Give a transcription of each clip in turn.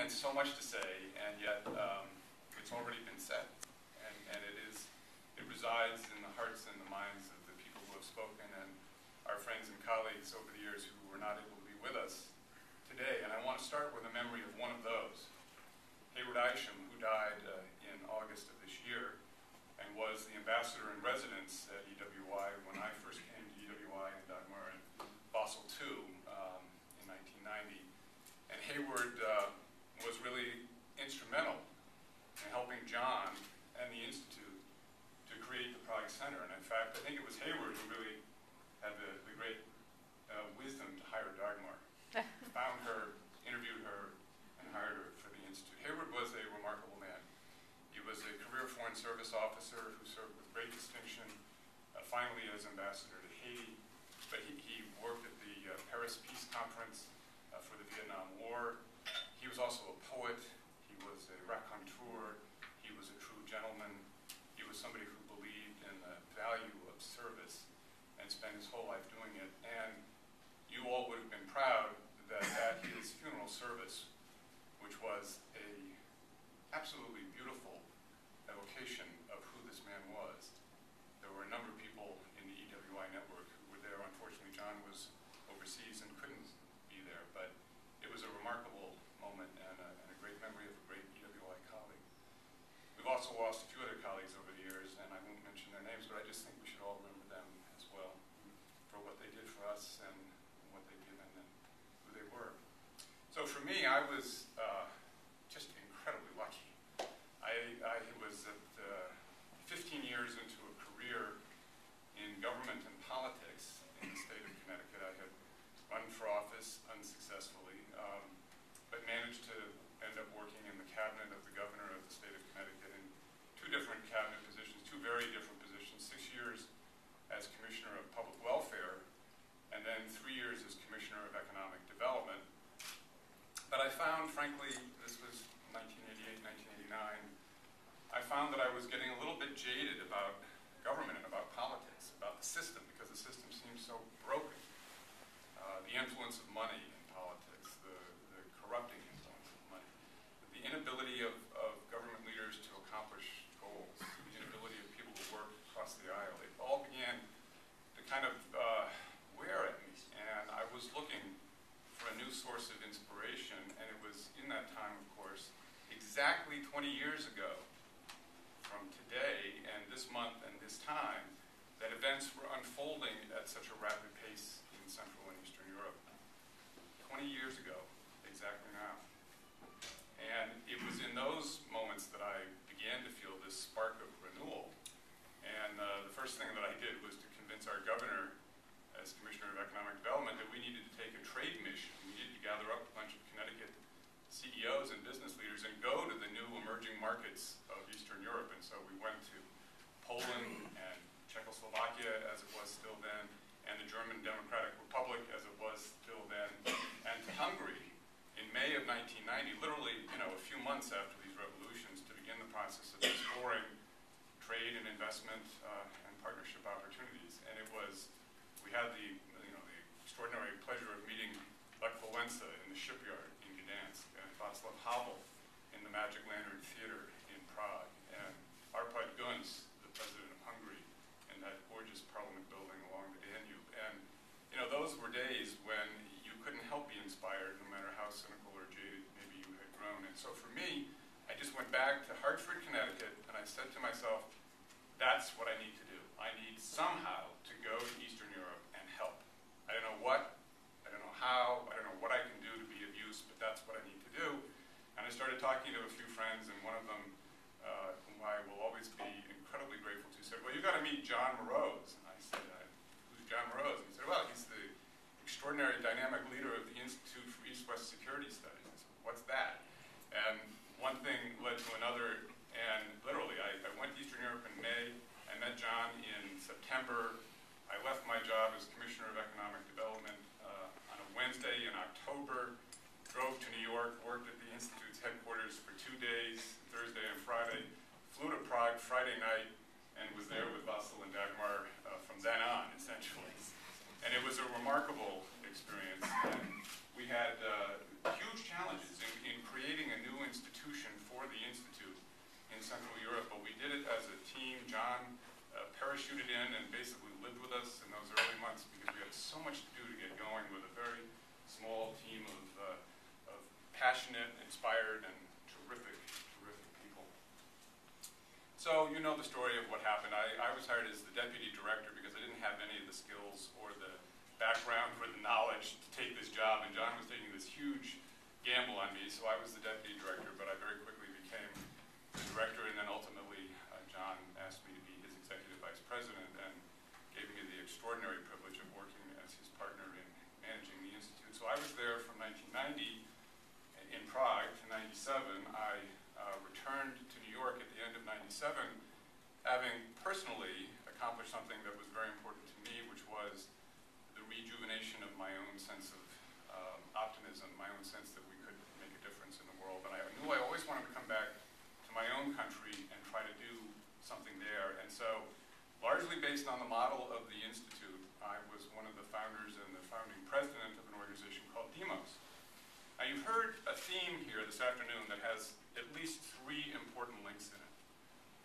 and so much to say, and yet it's already been said, and it resides in the hearts and the minds of the people who have spoken and our friends and colleagues over the years who were not able to be with us today. And I want to start with a memory of one of those, Hayward Isham, who died in August of this year and was the ambassador in residence at EWI when I first came to EWI in Dagmar in Basel II in 1990. And Hayward was really instrumental in helping John and the Institute to create the Prague Center. And in fact, I think it was Hayward who really had the great wisdom to hire Dagmar. Found her, interviewed her, and hired her for the Institute. Hayward was a remarkable man. He was a career Foreign Service officer who served with great distinction, finally as ambassador to Haiti. But he worked at the Paris Peace Conference for the Vietnam War. He was also a poet. He was a raconteur. He was a true gentleman. He was somebody who believed in the value of service and spent his whole life doing it. And you all would have been proud that at his funeral service, which was a absolutely beautiful evocation of who this man was, there were a number of people in the EWI network who were there. Unfortunately, John was overseas and couldn't be there, but it was a remarkable moment and a great memory of a great EWI colleague. We've also lost a few other colleagues over the years, and I won't mention their names, but I just think we should all remember them as well for what they did for us and what they've given and who they were. So for me, I was just incredibly lucky. I was at 15 years into a career in government and politics in the state of Connecticut. I had run for office unsuccessfully, but managed to end up working in the cabinet of the governor of the state of Connecticut in two different cabinet positions, two very different positions, 6 years as Commissioner of Public Welfare, and then 3 years as Commissioner of Economic Development. But I found, frankly, this was 1988, 1989, I found that I was getting a little bit jaded about government and about politics, about the system, because the system seemed so broken. The influence of money in politics, the corrupting influence of money, the inability of government leaders to accomplish goals, the inability of people to work across the aisle. It all began to kind of wear at me, and I was looking for a new source of inspiration, and it was in that time, of course, exactly 20 years ago from today and this month and this time that events were unfolding at such a rapid pace in Central and Eastern Europe. 20 years ago, exactly now. And it was in those moments that I began to feel this spark of renewal. And the first thing that I did was to convince our governor, as Commissioner of Economic Development, that we needed to take a trade mission. We needed to gather up a bunch of Connecticut CEOs and business leaders and go to the new emerging markets of Eastern Europe. And so we went to Poland and Czechoslovakia, as it was still then, and the German Democratic Republic, as it was still then, and to Hungary in May of 1990, literally, a few months after these revolutions, to begin the process of exploring trade and investment and partnership opportunities. And it was, we had the extraordinary pleasure of meeting Lech Wałęsa in the shipyard in Gdansk, and Václav Havel in the Magic Lantern Theater in Prague, and Arpad Gunz, the president of Hungary, in that gorgeous parliament building along the Danube. And those were days when you couldn't help be inspired, no matter how cynical or jaded maybe you had grown. And so for me, I just went back to Hartford, Connecticut, and I said to myself, that's what I need to do. I need somehow to go to Eastern Europe and help. I don't know what, I don't know how, I don't know what I can do to be of use, but that's what I need to do. And I started talking to a few friends, and one of them, whom I will always be incredibly grateful to, said, well, you've got to meet John Moroz. And I said, who's John Moroz? And he said, well, he's the extraordinary dynamic leader of the Institute for East-West Security Studies. I said, what's that? And one thing led to another, and literally, I went to Eastern Europe in May. I met John in September. I left my job as Commissioner of Economic Development on a Wednesday in October, drove to New York, worked at the Institute's headquarters for 2 days, Thursday and Friday, flew to Prague Friday night, and was there with Vasil and Dagmar from then on, essentially. And it was a remarkable experience. And we had huge challenges in creating a in Central Europe, but we did it as a team. John parachuted in and basically lived with us in those early months because we had so much to do to get going with a very small team of passionate, inspired, and terrific people. So you know the story of what happened. I was hired as the deputy director because I didn't have any of the skills or the background or the knowledge to take this job, and John was taking this huge gamble on me, so I was the deputy director, but I very quickly became the director, and then ultimately John asked me to be his executive vice president and gave me the extraordinary privilege of working as his partner in managing the Institute. So I was there from 1990 in Prague to 97. I returned to New York at the end of 97, having personally accomplished something that was very important to me, which was the rejuvenation of my own sense of optimism, my own sense that we could make a difference in the world. And I knew I always wanted to come back to my own country and try to do something there. And so, largely based on the model of the Institute, I was one of the founders and the founding president of an organization called Demos. Now you've heard a theme here this afternoon that has at least 3 important links in it.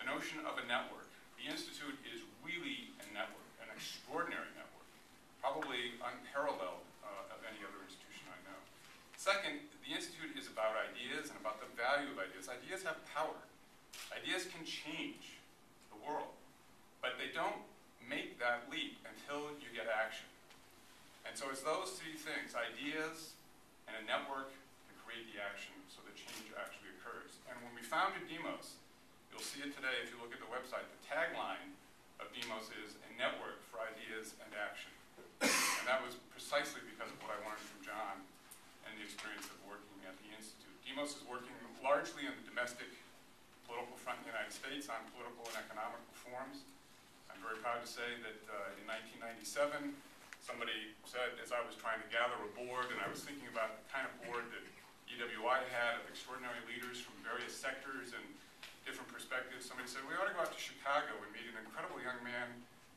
The notion of a network. The Institute is really a network, an extraordinary network, probably unparalleled of any other institution I know. Second, the Institute is about ideas and about the value of ideas. Ideas have power. Ideas can change the world, but they don't make that leap until you get action. And so it's those 3 things, ideas and a network, to create the action so that change actually occurs. And when we founded Demos, you'll see it today if you look at the website, the tagline of Demos is a network for ideas and action. And that was precisely because of what I learned from John and the experience of working at the Institute. Demos is working largely in the domestic political front in the United States on political and economic reforms. I'm very proud to say that in 1997, somebody said, as I was trying to gather a board, and I was thinking about the kind of board that EWI had of extraordinary leaders from various sectors and different perspectives, somebody said, we ought to go out to Chicago and meet an incredible young man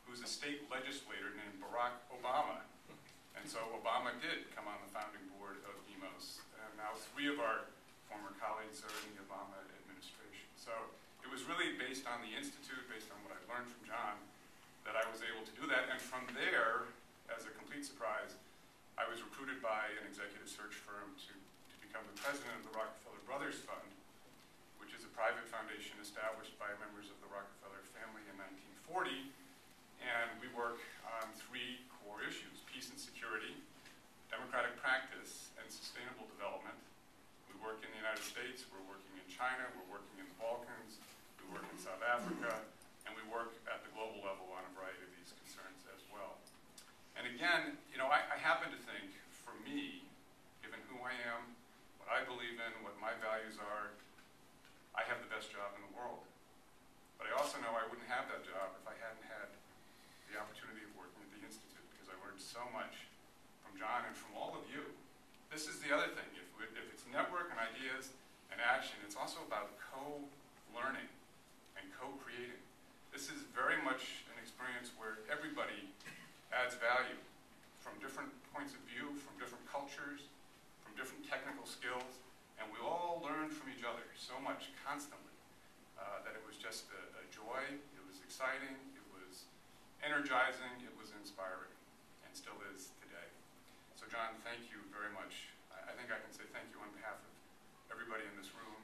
who's a state legislator named Barack Obama. And so Obama did come on the founding board of Demos. And now 3 of our former colleagues are in the Obama administration. So it was really based on the Institute, based on what I learned from John, that I was able to do that. And from there, as a complete surprise, I was recruited by an executive search firm to become the president of the Rockefeller Brothers Fund, which is a private foundation established by members of the Rockefeller family in 1940. And we work on 3 core issues: peace and security, democratic practice, and sustainable development. We work in the United States, we're working in China, we're working in the Balkans, we work in South Africa, and we work at the global level on a variety of these concerns as well. And again, you know, I happen to think, for me, given who I am, what I believe in, what my values are, I have the best job in the world. But I also know I wouldn't have that job if I hadn't had the opportunity of working at the Institute, because I learned so much from John and from all of you. This is the other thing. If it's network and ideas and action, it's also about co-learning and co-creating. This is very much an experience where everybody adds value from different points of view, from different cultures, from different technical skills, and we all learn from each other so much constantly that it was just a joy, it was exciting, it was energizing, it was inspiring, and still is today. So John, thank you very much. I think I can say thank you on behalf of everybody in this room.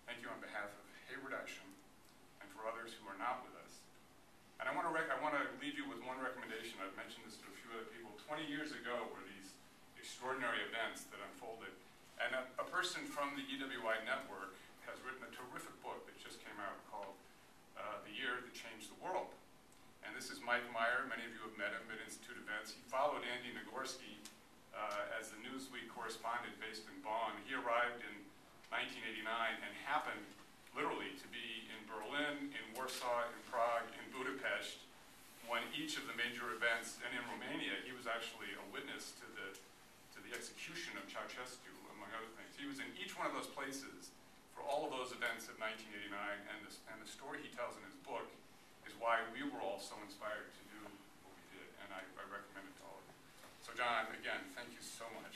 Thank you on behalf of Hayward Isham and for others who are not with us. And I want to leave you with one recommendation. I've mentioned this to a few other people. 20 years ago were these extraordinary events that unfolded. And a person from the EWI network has written a terrific book that just came out called The Year That Changed the World. And this is Mike Meyer. Many of you have met him at Institute events. He followed Andy Nagorski as the Newsweek correspondent based in Bonn. He arrived in 1989 and happened literally to be in Berlin, in Warsaw, in Prague, in Budapest, when each of the major events, and in Romania, he was actually a witness to the execution of Ceausescu, among other things. He was in each one of those places for all of those events of 1989, and the story he tells in his book is why we were all so inspired to do what we did, and I recommend it to all of you. So John, again, thank you so much.